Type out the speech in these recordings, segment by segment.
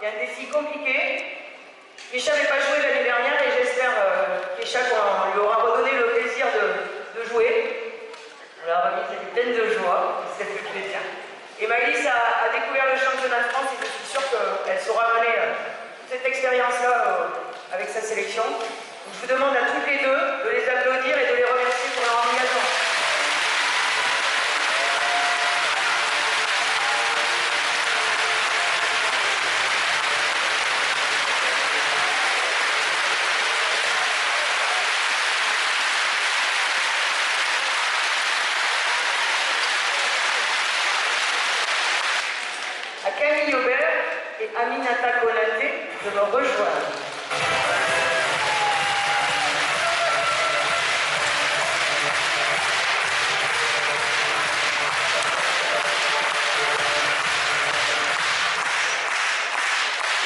il y a un défi compliqué. Keisha n'avait pas joué l'année dernière et j'espère, Keisha, qu'on lui aura redonné le plaisir de jouer. On leur a remis cette pleine de joie, ça fait plaisir. Et Maëlys a découvert le championnat de France et je suis sûre qu'elle saura mener toute cette expérience-là avec sa sélection. Donc, je vous demande à toutes les deux de les applaudir et de les remercier pour leur engagement. À Camille Aubert et Aminata Konaté de me rejoindre.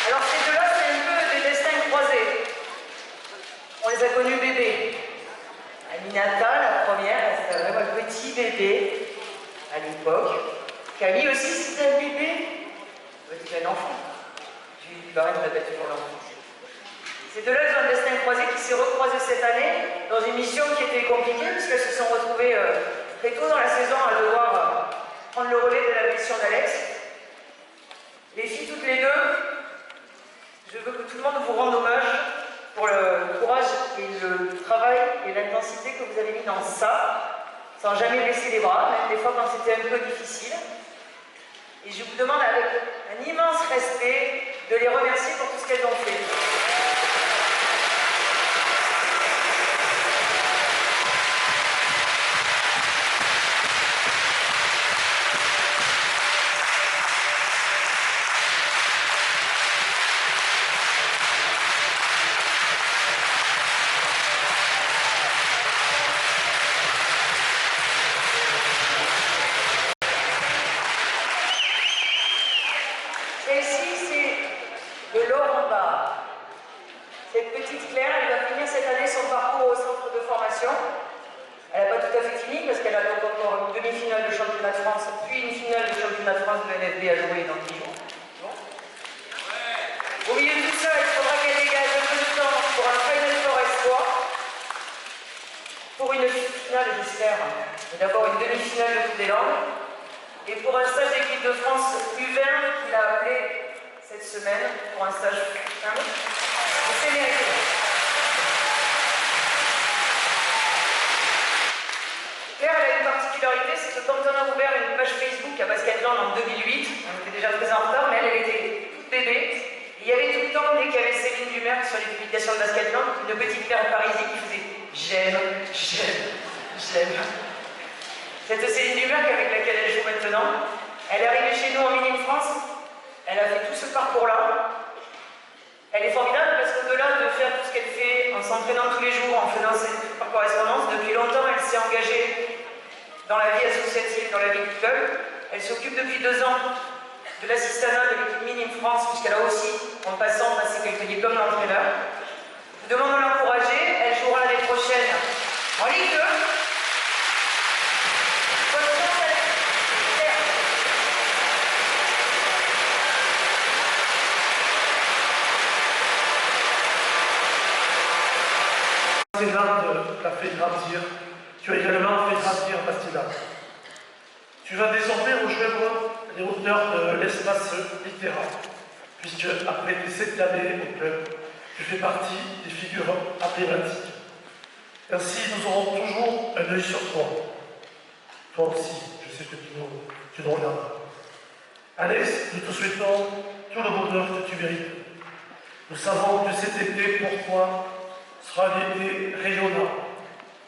Alors ces deux-là, c'est un peu des destins croisés. On les a connus bébés. Aminata, la première, c'était vraiment un petit bébé à l'époque. Camille aussi, c'était un bébé. C'était un enfant. J'ai eu pareil de la bête pour l'enfant. Ces deux-là, ils ont un destin croisé qui s'est recroisé cette année dans une mission qui était compliquée puisqu'elles se sont retrouvées très tôt dans la saison à devoir prendre le relais de la mission d'Alex. Les filles, toutes les deux, je veux que tout le monde vous rende hommage pour le courage et le travail et l'intensité que vous avez mis dans ça, sans jamais baisser les bras, même des fois quand c'était un peu difficile. Et je vous demande avec un immense respect de les remercier pour tout ce qu'elles ont fait. Celle-ci, c'est de l'or en bas. Cette petite Claire, elle va finir cette année son parcours au centre de formation. Elle n'a pas tout à fait fini parce qu'elle a donc encore une demi-finale de championnat de France, puis une finale de championnat de France de NFB à jouer dans 10 jours. Bon. Au milieu de tout ça, il faudra qu'elle dégage un peu de temps pour un Final Four espoir. Pour une finale, j'espère, mais d'abord une demi-finale de Coupe des Langues. Et pour un stage d'équipe de France U20 qu'il a appelé cette semaine, pour un stage U20, c'est mérité. Claire, elle a une particularité, c'est que quand on a ouvert une page Facebook à Basketland en 2008, on était déjà très en retard, mais elle était toute bébé. Et il y avait tout le temps, dès qu'il y avait Céline Dumerc sur les publications de Basketland, une petite Claire parisienne qui faisait « j'aime, j'aime, j'aime ». Cette Céline Dumerc avec laquelle elle joue maintenant, elle est arrivée chez nous en Minime France, elle a fait tout ce parcours-là. Elle est formidable parce qu'au-delà de faire tout ce qu'elle fait en s'entraînant tous les jours, en faisant cette correspondance, depuis longtemps elle s'est engagée dans la vie associative, dans la vie du club. Elle s'occupe depuis 2 ans de l'assistanat de l'équipe Minime France, puisqu'elle a aussi, en passant, passé quelques diplômes d'entraîneur. Je vous demande de l'encourager, elle jouera l'année prochaine en Ligue 2. T'a fait grandir, tu as également fait grandir Bastida. Tu vas désormais rejoindre les hauteurs de l'espace littéraire, puisque après tes 7 années au club, tu fais partie des figures emblématiques. Ainsi, nous aurons toujours un œil sur toi. Toi aussi, je sais que tu nous regardes. Alex, nous te souhaitons tout le bonheur que tu mérites. Nous savons que cet été, pour toi, sera un été rayonnant,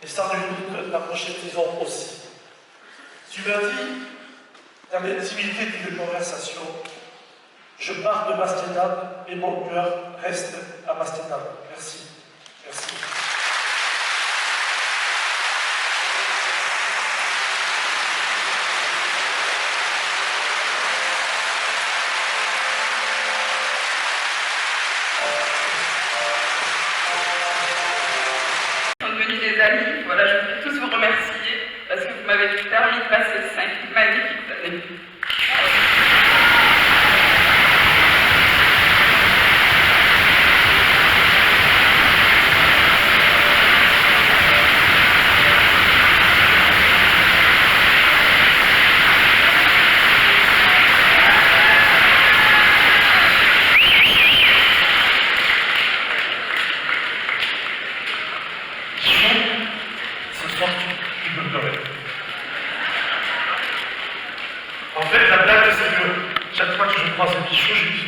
et sans nul doute la prochaine saison aussi. Tu m'as dit, dans l'intimité d'une conversation, je pars de Bastida et mon cœur reste à Bastida. Merci. Merci. Amis, voilà, je voudrais tous vous remercier parce que vous m'avez permis de passer 5 magnifiques années.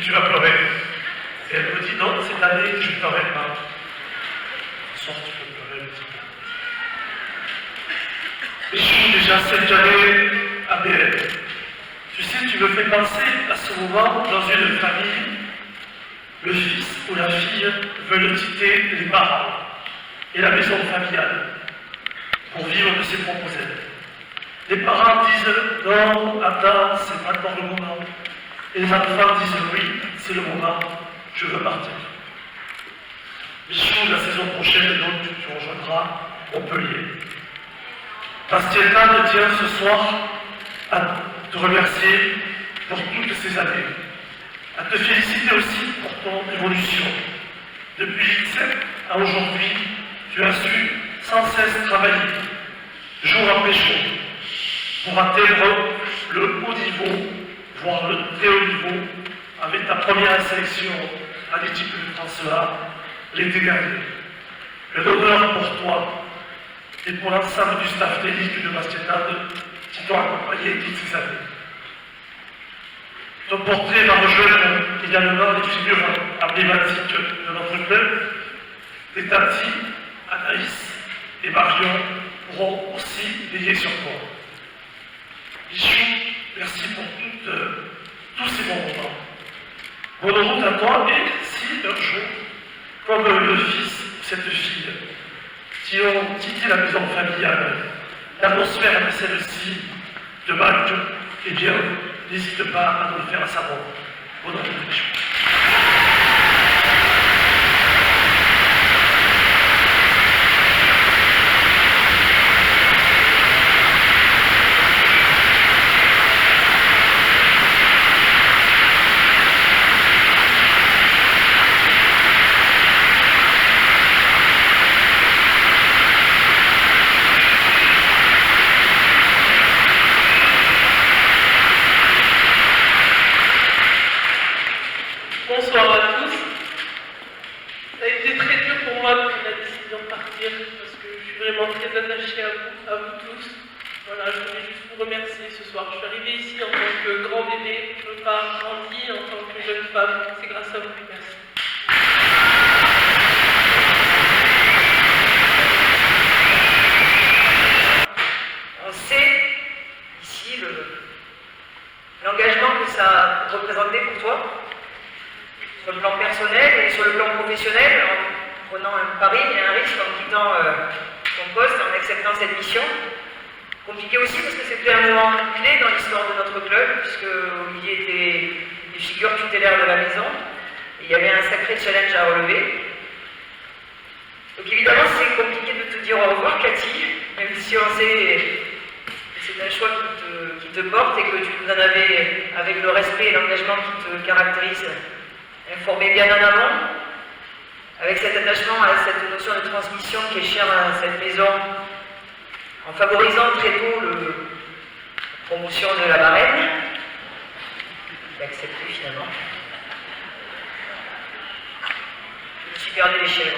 tu vas pleurer. Et elle me dit, non, cette année, je ne pleurerai pas. Ce soir, tu peux pleurer un petit peu. Michou, déjà cette année à BL. Tu sais, tu me fais penser à ce moment dans une famille, le fils ou la fille veulent quitter les parents et la maison familiale pour vivre de ses propres ailes. Les parents disent non, attends, c'est pas encore le moment. Et les enfants disent oui, c'est le moment, je veux partir. Michou, la saison prochaine, donc tu rejoindras Montpellier. Bastietta te tient ce soir à te remercier pour toutes ces années, à te féliciter aussi pour ton évolution. Depuis l'INSEP à aujourd'hui, tu as su sans cesse travailler, jour après jour, pour atteindre le haut niveau, voire le très haut niveau, avec ta première sélection à l'équipe de France A l'été dernier. Le honneur pour toi et pour l'ensemble du staff technique de Bastietta qui t'ont accompagné toutes ces années. Ton portrait va rejoindre également les figures emblématiques de notre club. Les Tati, Anaïs et Marion pourront aussi veiller sur toi. Michou, merci pour tous ces bons moments. Bonne route à toi et si un jour, comme le fils ou cette fille, qui ont quitté la maison familiale, l'atmosphère de celle-ci te manque, eh bien, n'hésite pas à nous le faire savoir. Bonne route, Michou. Bonsoir à tous. Ça a été très dur pour moi de prendre la décision de partir parce que je suis vraiment très attachée à vous tous. Voilà, je voulais juste vous remercier ce soir. Je suis arrivée ici en tant que grand bébé, je pars grandi en tant que jeune femme. C'est grâce à vous. Merci. On sait ici l'engagement que ça a représenté pour toi, sur le plan personnel et sur le plan professionnel, en prenant un pari et un risque en quittant ton poste, en acceptant cette mission. Compliqué aussi parce que c'était un moment clé dans l'histoire de notre club, puisque Olivier était une figure tutélaire de la maison, et il y avait un sacré challenge à relever. Donc évidemment c'est compliqué de te dire au revoir Cathy, même si on sait que c'est un choix qui te porte et que tu nous en avais, avec le respect et l'engagement qui te caractérise, informé bien en amont, avec cet attachement à cette notion de transmission qui est chère à cette maison, en favorisant très tôt la promotion de la marraine, qui a accepté finalement. Je me suis perdu les chèvres.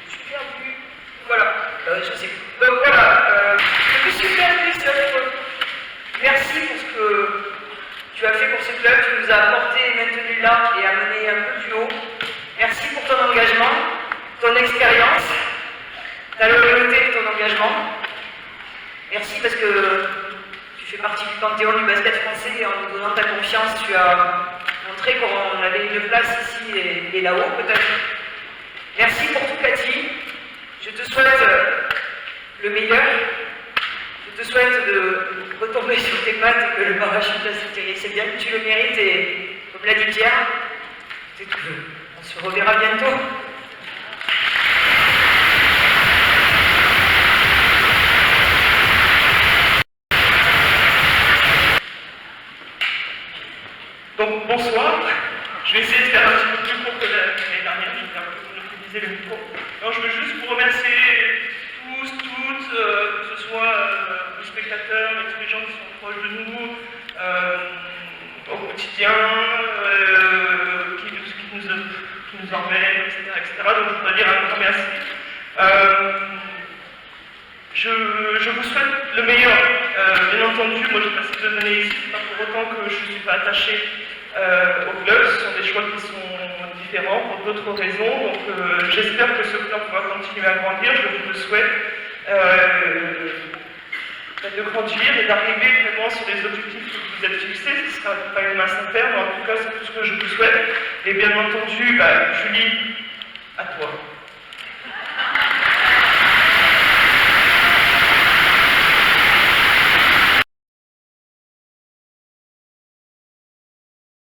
Je suis perdu. Voilà, je sais. Donc voilà, je me suis perdu sur merci pour ce que tu as fait pour ce club, tu nous as apporté et maintenu là et amené un peu plus haut. Merci pour ton engagement, ton expérience, ta loyauté et ton engagement. Merci parce que tu fais partie du panthéon du basket français et en nous donnant ta confiance, tu as montré qu'on avait une place ici et là-haut peut-être. Merci pour tout Cathy. Je te souhaite le meilleur. Je te souhaite de retomber sur tes pattes et que le parachute s'atterrit. C'est bien que tu le mérites et comme l'a dit Pierre, on se reverra bientôt. Donc bonsoir, je vais essayer de faire un petit peu plus court que l'année dernière, je vais faire un peu monopoliser le micro. Alors je veux juste vous remercier tous, toutes, que ce soit les spectateurs et tous les gens qui sont proches de nous au quotidien, qui nous emmènent, etc. Donc je voudrais dire un grand merci. Je vous souhaite le meilleur. Bien entendu, moi j'ai passé de venir ici, c'est pas pour autant que je ne suis pas attachée au club. Ce sont des choix qui sont différents pour d'autres raisons. Donc j'espère que ce club pourra continuer à grandir, je vous le souhaite. De grandir et d'arriver vraiment sur les objectifs que vous êtes fixés. Ce ne sera pas une mince affaire, mais en tout cas, c'est tout ce que je vous souhaite. Et bien entendu, Julie, à toi.